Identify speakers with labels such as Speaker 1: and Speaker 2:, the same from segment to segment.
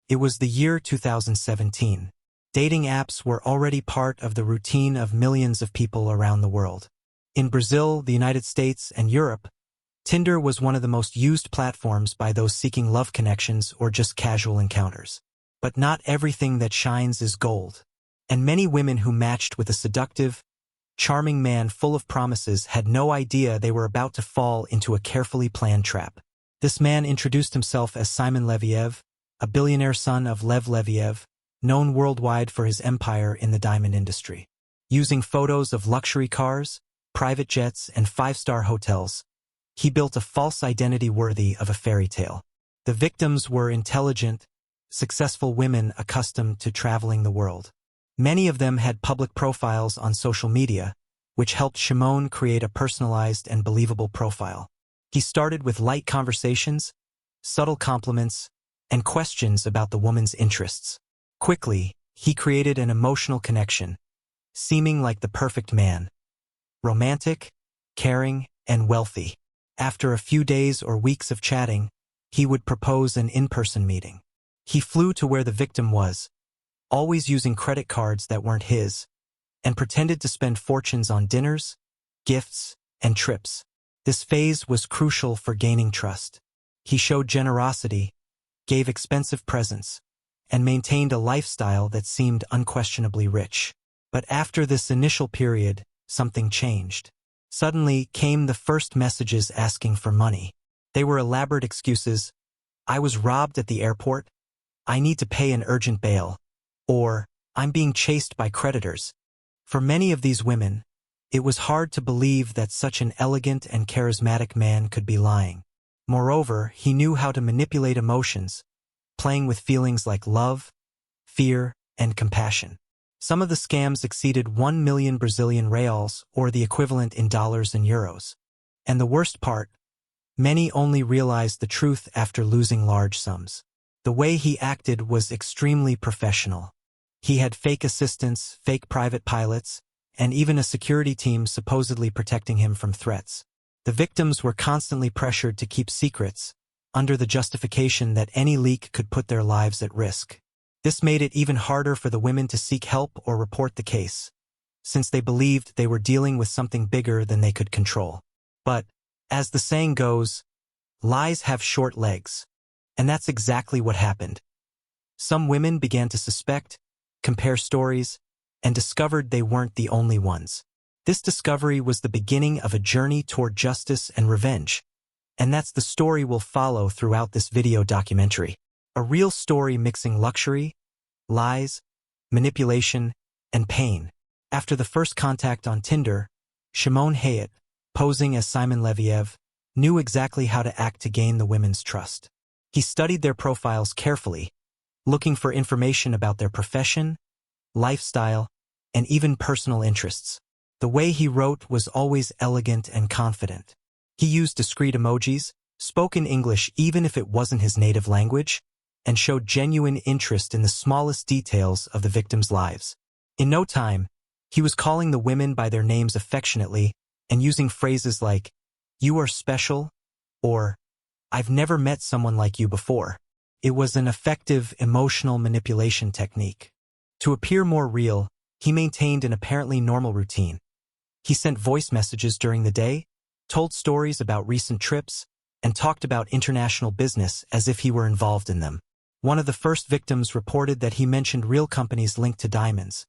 Speaker 1: It was the year 2017. Dating apps were already part of the routine of millions of people around the world. In Brazil, the United States, and Europe, Tinder was one of the most used platforms by those seeking love connections or just casual encounters. But not everything that shines is gold. And many women who matched with a seductive, charming man full of promises had no idea they were about to fall into a carefully planned trap. This man introduced himself as Simon Leviev, a billionaire son of Lev Leviev, known worldwide for his empire in the diamond industry. Using photos of luxury cars, private jets, and five-star hotels, he built a false identity worthy of a fairy tale. The victims were intelligent, successful women accustomed to traveling the world. Many of them had public profiles on social media, which helped Shimon create a personalized and believable profile. He started with light conversations, subtle compliments, and questions about the woman's interests. Quickly, he created an emotional connection, seeming like the perfect man. Romantic, caring, and wealthy. After a few days or weeks of chatting, he would propose an in-person meeting. He flew to where the victim was, always using credit cards that weren't his, and pretended to spend fortunes on dinners, gifts, and trips. This phase was crucial for gaining trust. He showed generosity, gave expensive presents, and maintained a lifestyle that seemed unquestionably rich. But after this initial period, something changed. Suddenly came the first messages asking for money. They were elaborate excuses. "I was robbed at the airport," "I need to pay an urgent bail," or "I'm being chased by creditors." For many of these women, it was hard to believe that such an elegant and charismatic man could be lying. Moreover, he knew how to manipulate emotions, playing with feelings like love, fear, and compassion. Some of the scams exceeded 1 million Brazilian reals, or the equivalent in dollars and euros. And the worst part, many only realized the truth after losing large sums. The way he acted was extremely professional. He had fake assistants, fake private pilots, and even a security team supposedly protecting him from threats. The victims were constantly pressured to keep secrets, under the justification that any leak could put their lives at risk. This made it even harder for the women to seek help or report the case, since they believed they were dealing with something bigger than they could control. But, as the saying goes, lies have short legs. And that's exactly what happened. Some women began to suspect, compare stories, and discovered they weren't the only ones. This discovery was the beginning of a journey toward justice and revenge. And that's the story we'll follow throughout this video documentary. A real story mixing luxury, lies, manipulation, and pain. After the first contact on Tinder, Shimon Hayat, posing as Simon Leviev, knew exactly how to act to gain the women's trust. He studied their profiles carefully, looking for information about their profession, lifestyle, and even personal interests. The way he wrote was always elegant and confident. He used discreet emojis, spoke in English even if it wasn't his native language, and showed genuine interest in the smallest details of the victims' lives. In no time, he was calling the women by their names affectionately and using phrases like, "You are special," or "I've never met someone like you before." It was an effective emotional manipulation technique. To appear more real, he maintained an apparently normal routine. He sent voice messages during the day, told stories about recent trips, and talked about international business as if he were involved in them. One of the first victims reported that he mentioned real companies linked to diamonds,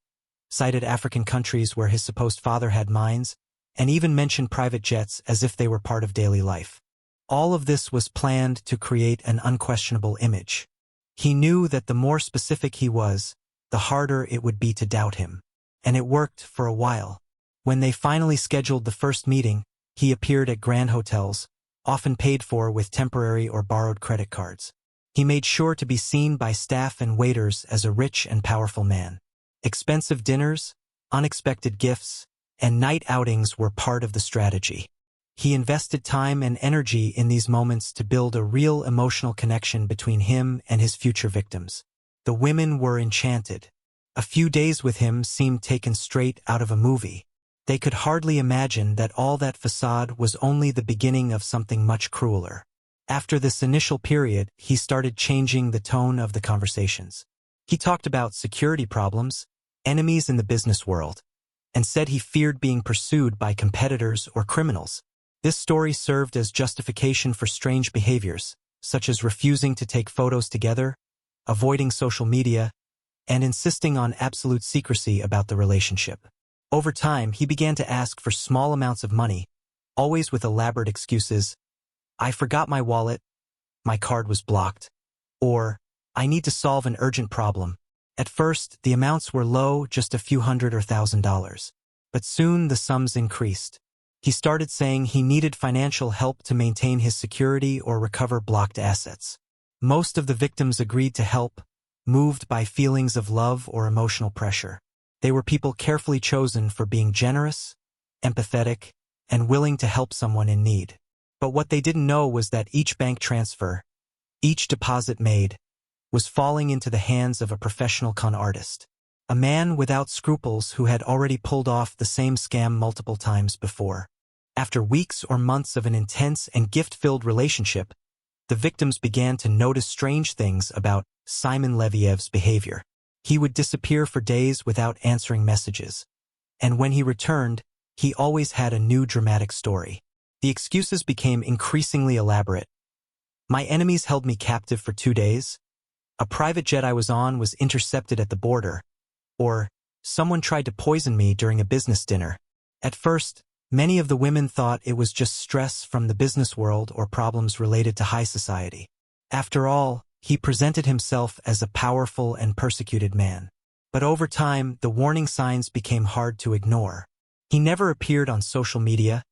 Speaker 1: cited African countries where his supposed father had mines, and even mentioned private jets as if they were part of daily life. All of this was planned to create an unquestionable image. He knew that the more specific he was, the harder it would be to doubt him. And it worked for a while. When they finally scheduled the first meeting, he appeared at grand hotels, often paid for with temporary or borrowed credit cards. He made sure to be seen by staff and waiters as a rich and powerful man. Expensive dinners, unexpected gifts, and night outings were part of the strategy. He invested time and energy in these moments to build a real emotional connection between him and his future victims. The women were enchanted. A few days with him seemed taken straight out of a movie. They could hardly imagine that all that facade was only the beginning of something much crueler. After this initial period, he started changing the tone of the conversations. He talked about security problems, enemies in the business world, and said he feared being pursued by competitors or criminals. This story served as justification for strange behaviors, such as refusing to take photos together, avoiding social media, and insisting on absolute secrecy about the relationship. Over time, he began to ask for small amounts of money, always with elaborate excuses. "I forgot my wallet," "my card was blocked," or "I need to solve an urgent problem." At first, the amounts were low, just a few hundred or $1,000. But soon the sums increased. He started saying he needed financial help to maintain his security or recover blocked assets. Most of the victims agreed to help, moved by feelings of love or emotional pressure. They were people carefully chosen for being generous, empathetic, and willing to help someone in need. But what they didn't know was that each bank transfer, each deposit made, was falling into the hands of a professional con artist. A man without scruples who had already pulled off the same scam multiple times before. After weeks or months of an intense and gift-filled relationship, the victims began to notice strange things about Simon Leviev's behavior. He would disappear for days without answering messages. And when he returned, he always had a new dramatic story. The excuses became increasingly elaborate. "My enemies held me captive for 2 days," "a private jet I was on was intercepted at the border," or "someone tried to poison me during a business dinner." At first, many of the women thought it was just stress from the business world or problems related to high society. After all, he presented himself as a powerful and persecuted man. But over time, the warning signs became hard to ignore. He never appeared on social media,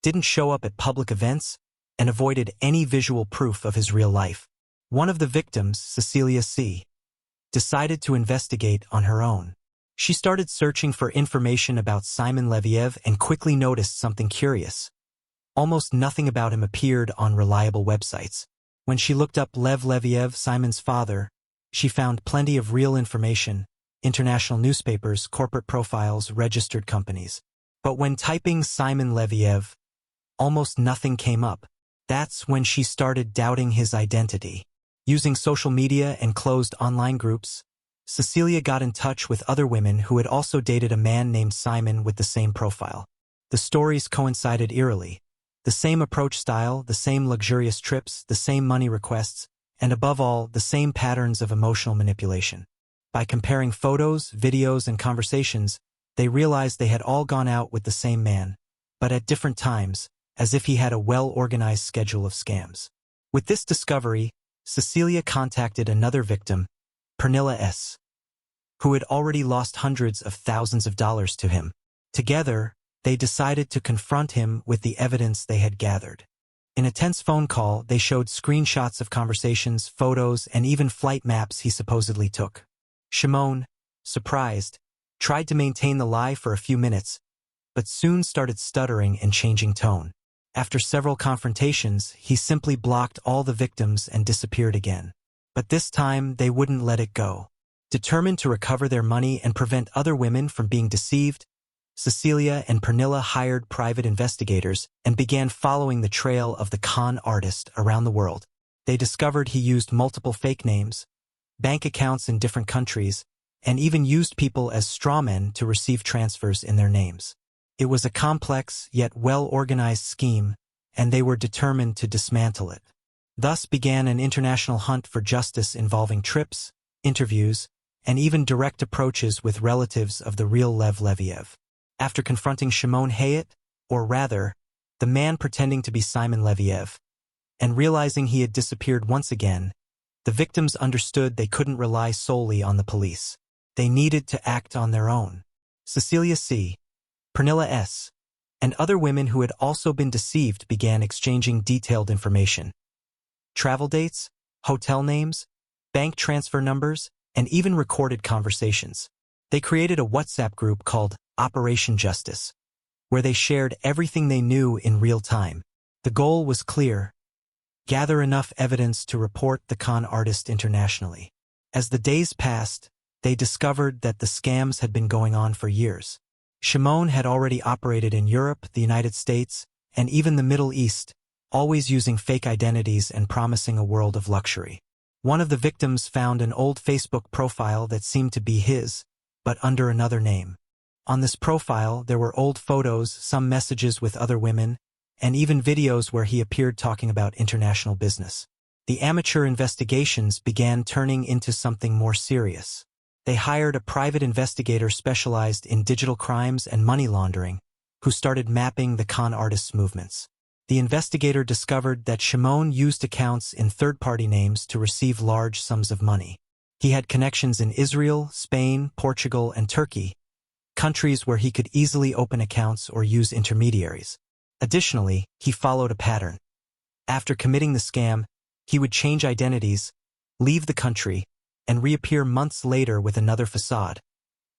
Speaker 1: didn't show up at public events, and avoided any visual proof of his real life. One of the victims, Cecilia C., decided to investigate on her own. She started searching for information about Simon Leviev and quickly noticed something curious. Almost nothing about him appeared on reliable websites. When she looked up Lev Leviev, Simon's father, she found plenty of real information: international newspapers, corporate profiles, registered companies. But when typing Simon Leviev, almost nothing came up. That's when she started doubting his identity. Using social media and closed online groups, Cecilia got in touch with other women who had also dated a man named Simon with the same profile. The stories coincided eerily. The same approach style, the same luxurious trips, the same money requests, and above all, the same patterns of emotional manipulation. By comparing photos, videos, and conversations, they realized they had all gone out with the same man, but at different times, as if he had a well-organized schedule of scams. With this discovery, Cecilia contacted another victim, Pernilla S., who had already lost hundreds of thousands of dollars to him. Together, they decided to confront him with the evidence they had gathered. In a tense phone call, they showed screenshots of conversations, photos, and even flight maps he supposedly took. Shimon, surprised, tried to maintain the lie for a few minutes, but soon started stuttering and changing tone. After several confrontations, he simply blocked all the victims and disappeared again. But this time, they wouldn't let it go. Determined to recover their money and prevent other women from being deceived, Cecilia and Pernilla hired private investigators and began following the trail of the con artist around the world. They discovered he used multiple fake names, bank accounts in different countries, and even used people as strawmen to receive transfers in their names. It was a complex yet well-organized scheme, and they were determined to dismantle it. Thus began an international hunt for justice involving trips, interviews, and even direct approaches with relatives of the real Lev Leviev. After confronting Shimon Hayat, or rather, the man pretending to be Simon Leviev, and realizing he had disappeared once again, the victims understood they couldn't rely solely on the police. They needed to act on their own. Cecilia C., Pernilla S., and other women who had also been deceived began exchanging detailed information. Travel dates, hotel names, bank transfer numbers, and even recorded conversations. They created a WhatsApp group called Operation Justice, where they shared everything they knew in real time. The goal was clear: gather enough evidence to report the con artist internationally. As the days passed, they discovered that the scams had been going on for years. Shimon had already operated in Europe, the United States, and even the Middle East, always using fake identities and promising a world of luxury. One of the victims found an old Facebook profile that seemed to be his, but under another name. On this profile, there were old photos, some messages with other women, and even videos where he appeared talking about international business. The amateur investigations began turning into something more serious. They hired a private investigator specialized in digital crimes and money laundering, who started mapping the con artist's movements. The investigator discovered that Shimon used accounts in third-party names to receive large sums of money. He had connections in Israel, Spain, Portugal, and Turkey, countries where he could easily open accounts or use intermediaries. Additionally, he followed a pattern. After committing the scam, he would change identities, leave the country, and reappear months later with another facade,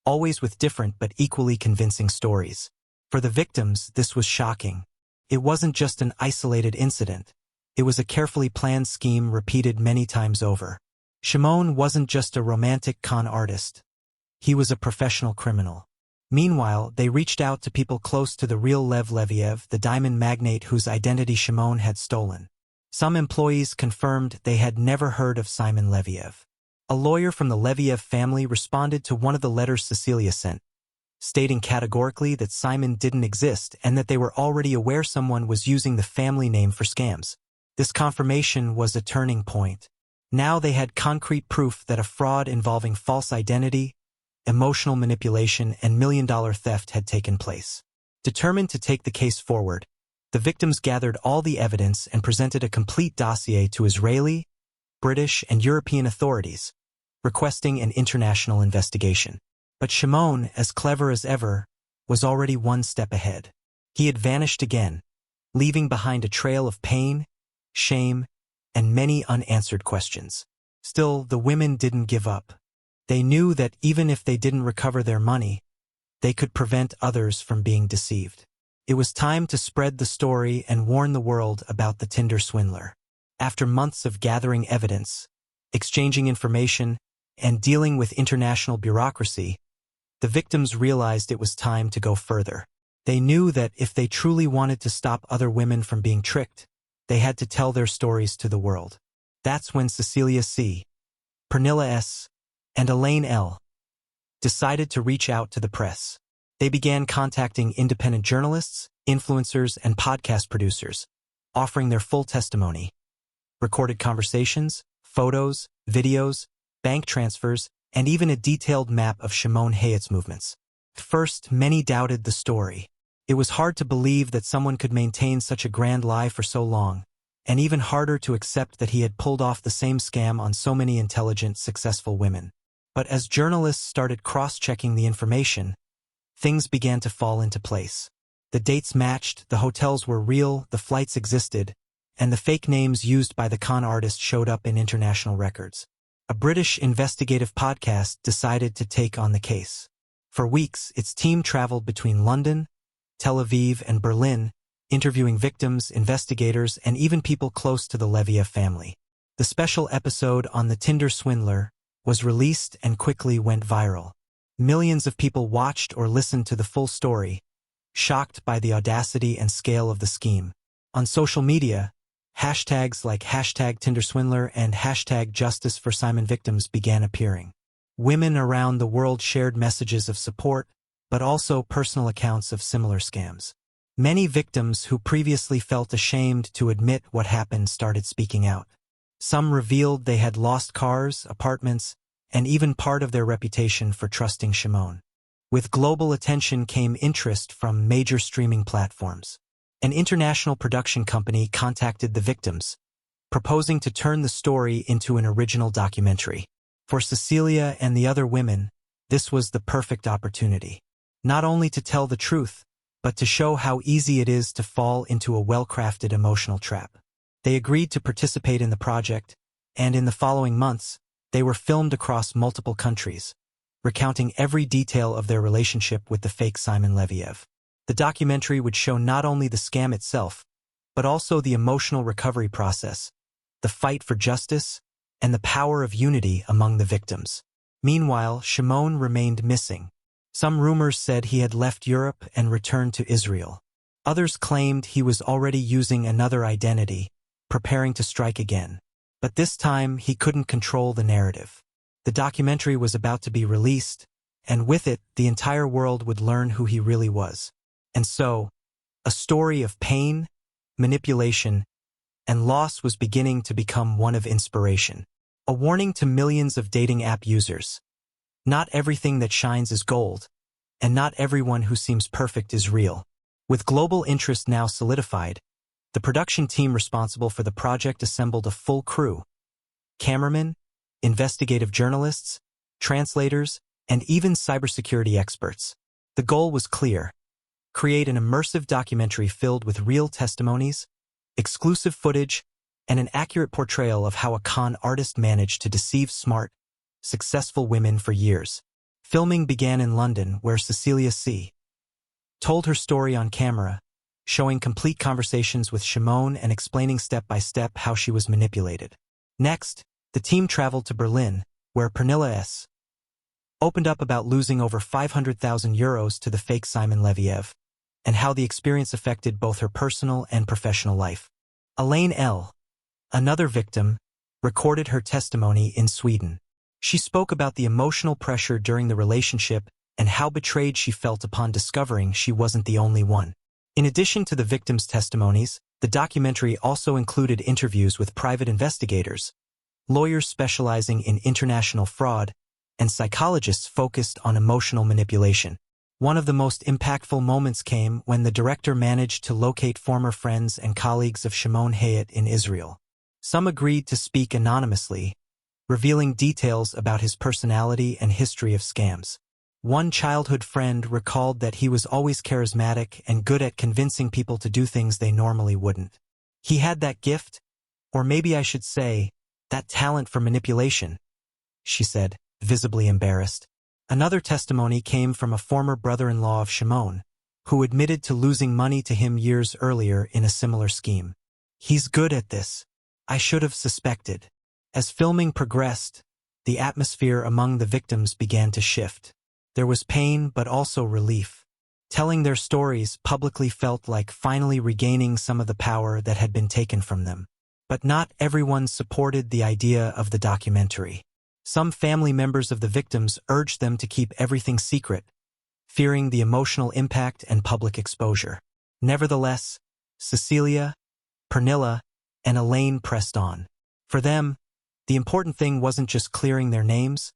Speaker 1: always with different but equally convincing stories. For the victims, this was shocking. It wasn't just an isolated incident. It was a carefully planned scheme repeated many times over. Shimon wasn't just a romantic con artist. He was a professional criminal. Meanwhile, they reached out to people close to the real Lev Leviev, the diamond magnate whose identity Shimon had stolen. Some employees confirmed they had never heard of Simon Leviev. A lawyer from the Leviev family responded to one of the letters Cecilia sent, stating categorically that Simon didn't exist and that they were already aware someone was using the family name for scams. This confirmation was a turning point. Now they had concrete proof that a fraud involving false identity, emotional manipulation, and million-dollar theft had taken place. Determined to take the case forward, the victims gathered all the evidence and presented a complete dossier to Israeli, British, and European authorities, requesting an international investigation. But Shimon, as clever as ever, was already one step ahead. He had vanished again, leaving behind a trail of pain, shame, and many unanswered questions. Still, the women didn't give up. They knew that even if they didn't recover their money, they could prevent others from being deceived. It was time to spread the story and warn the world about the Tinder swindler. After months of gathering evidence, exchanging information, and dealing with international bureaucracy, the victims realized it was time to go further. They knew that if they truly wanted to stop other women from being tricked, they had to tell their stories to the world. That's when Cecilia C., Pernilla S., and Elaine L. decided to reach out to the press. They began contacting independent journalists, influencers, and podcast producers, offering their full testimony. Recorded conversations, photos, videos, bank transfers, and even a detailed map of Shimon Hayat's movements. At first, many doubted the story. It was hard to believe that someone could maintain such a grand lie for so long, and even harder to accept that he had pulled off the same scam on so many intelligent, successful women. But as journalists started cross-checking the information, things began to fall into place. The dates matched, the hotels were real, the flights existed, and the fake names used by the con artist showed up in international records. A British investigative podcast decided to take on the case. For weeks, its team traveled between London, Tel Aviv, and Berlin, interviewing victims, investigators, and even people close to the Leviev family. The special episode on the Tinder swindler was released and quickly went viral. Millions of people watched or listened to the full story, shocked by the audacity and scale of the scheme. On social media, hashtags like #TinderSwindler and #JusticeForSimon victims began appearing. Women around the world shared messages of support, but also personal accounts of similar scams. Many victims who previously felt ashamed to admit what happened started speaking out. Some revealed they had lost cars, apartments, and even part of their reputation for trusting Shimon. With global attention came interest from major streaming platforms. An international production company contacted the victims, proposing to turn the story into an original documentary. For Cecilia and the other women, this was the perfect opportunity. Not only to tell the truth, but to show how easy it is to fall into a well-crafted emotional trap. They agreed to participate in the project, and in the following months, they were filmed across multiple countries, recounting every detail of their relationship with the fake Simon Leviev. The documentary would show not only the scam itself, but also the emotional recovery process, the fight for justice, and the power of unity among the victims. Meanwhile, Shimon remained missing. Some rumors said he had left Europe and returned to Israel. Others claimed he was already using another identity, preparing to strike again. But this time, he couldn't control the narrative. The documentary was about to be released, and with it, the entire world would learn who he really was. And so, a story of pain, manipulation, and loss was beginning to become one of inspiration. A warning to millions of dating app users. Not everything that shines is gold, and not everyone who seems perfect is real. With global interest now solidified, the production team responsible for the project assembled a full crew: cameramen, investigative journalists, translators, and even cybersecurity experts. The goal was clear: create an immersive documentary filled with real testimonies, exclusive footage, and an accurate portrayal of how a con artist managed to deceive smart, successful women for years. Filming began in London, where Cecilia C. told her story on camera, showing complete conversations with Shimon and explaining step-by-step how she was manipulated. Next, the team traveled to Berlin, where Pernilla S. opened up about losing over 500,000 euros to the fake Simon Leviev, and how the experience affected both her personal and professional life. Elaine L., another victim, recorded her testimony in Sweden. She spoke about the emotional pressure during the relationship and how betrayed she felt upon discovering she wasn't the only one. In addition to the victims' testimonies, the documentary also included interviews with private investigators, lawyers specializing in international fraud, and psychologists focused on emotional manipulation. One of the most impactful moments came when the director managed to locate former friends and colleagues of Shimon Hayat in Israel. Some agreed to speak anonymously, revealing details about his personality and history of scams. One childhood friend recalled that he was always charismatic and good at convincing people to do things they normally wouldn't. He had that gift, or maybe I should say, that talent for manipulation, she said, visibly embarrassed. Another testimony came from a former brother-in-law of Shimon, who admitted to losing money to him years earlier in a similar scheme. He's good at this. I should have suspected. As filming progressed, the atmosphere among the victims began to shift. There was pain but also relief. Telling their stories publicly felt like finally regaining some of the power that had been taken from them. But not everyone supported the idea of the documentary. Some family members of the victims urged them to keep everything secret, fearing the emotional impact and public exposure. Nevertheless, Cecilia, Pernilla, and Elaine pressed on. For them, the important thing wasn't just clearing their names,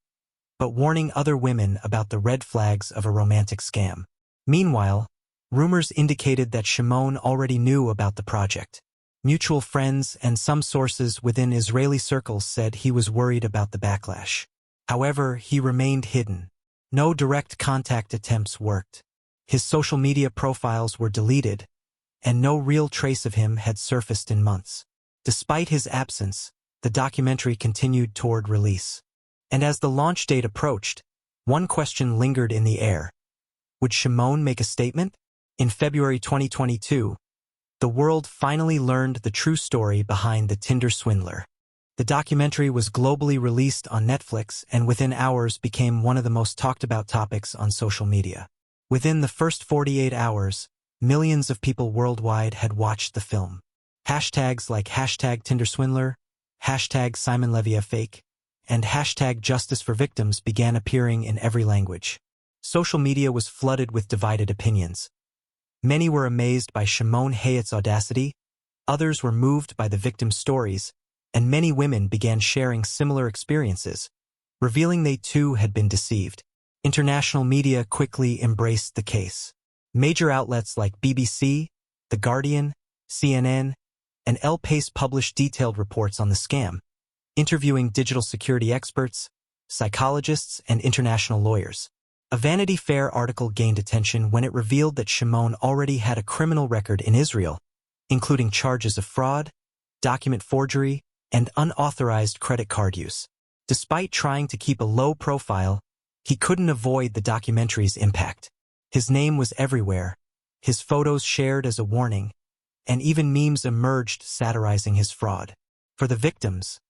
Speaker 1: but warning other women about the red flags of a romantic scam. Meanwhile, rumors indicated that Shimon already knew about the project. Mutual friends and some sources within Israeli circles said he was worried about the backlash. However, he remained hidden. No direct contact attempts worked. His social media profiles were deleted, and no real trace of him had surfaced in months. Despite his absence, the documentary continued toward release. And as the launch date approached, one question lingered in the air. Would Shimon make a statement? In February 2022, the world finally learned the true story behind the Tinder swindler. The documentary was globally released on Netflix and within hours became one of the most talked about topics on social media. Within the first 48 hours, millions of people worldwide had watched the film. Hashtags like #TinderSwindler, #SimonLeviefFake, and #JusticeForVictims began appearing in every language. Social media was flooded with divided opinions. Many were amazed by Shimon Hayat's audacity, others were moved by the victims' stories, and many women began sharing similar experiences, revealing they too had been deceived. International media quickly embraced the case. Major outlets like BBC, The Guardian, CNN, and El País published detailed reports on the scam, interviewing digital security experts, psychologists, and international lawyers. A Vanity Fair article gained attention when it revealed that Shimon already had a criminal record in Israel, including charges of fraud, document forgery, and unauthorized credit card use. Despite trying to keep a low profile, he couldn't avoid the documentary's impact. His name was everywhere, his photos shared as a warning, and even memes emerged satirizing his fraud. For the victims,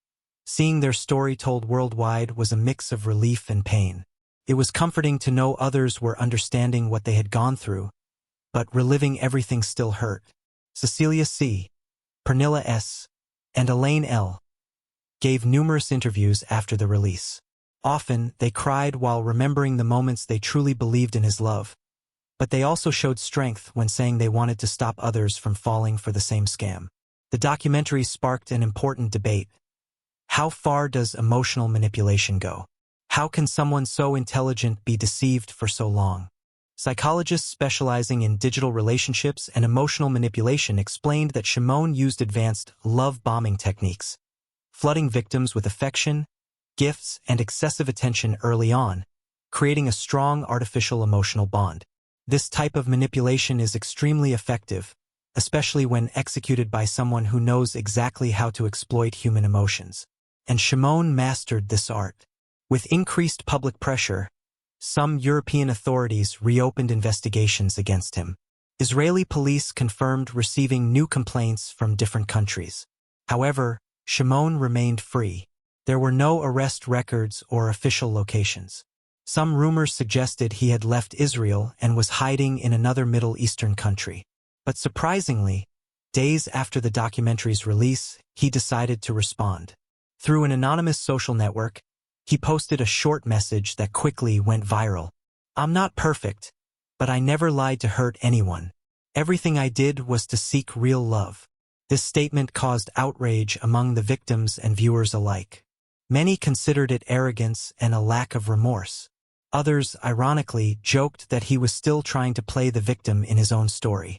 Speaker 1: seeing their story told worldwide was a mix of relief and pain. It was comforting to know others were understanding what they had gone through, but reliving everything still hurt. Cecilia C., Pernilla S., and Elaine L. gave numerous interviews after the release. Often, they cried while remembering the moments they truly believed in his love. But they also showed strength when saying they wanted to stop others from falling for the same scam. The documentary sparked an important debate. How far does emotional manipulation go? How can someone so intelligent be deceived for so long? Psychologists specializing in digital relationships and emotional manipulation explained that Shimon used advanced love-bombing techniques, flooding victims with affection, gifts, and excessive attention early on, creating a strong artificial emotional bond. This type of manipulation is extremely effective, especially when executed by someone who knows exactly how to exploit human emotions. And Shimon mastered this art. With increased public pressure, some European authorities reopened investigations against him. Israeli police confirmed receiving new complaints from different countries. However, Shimon remained free. There were no arrest records or official locations. Some rumors suggested he had left Israel and was hiding in another Middle Eastern country. But surprisingly, days after the documentary's release, he decided to respond. Through an anonymous social network, he posted a short message that quickly went viral. "I'm not perfect, but I never lied to hurt anyone. Everything I did was to seek real love." This statement caused outrage among the victims and viewers alike. Many considered it arrogance and a lack of remorse. Others, ironically, joked that he was still trying to play the victim in his own story.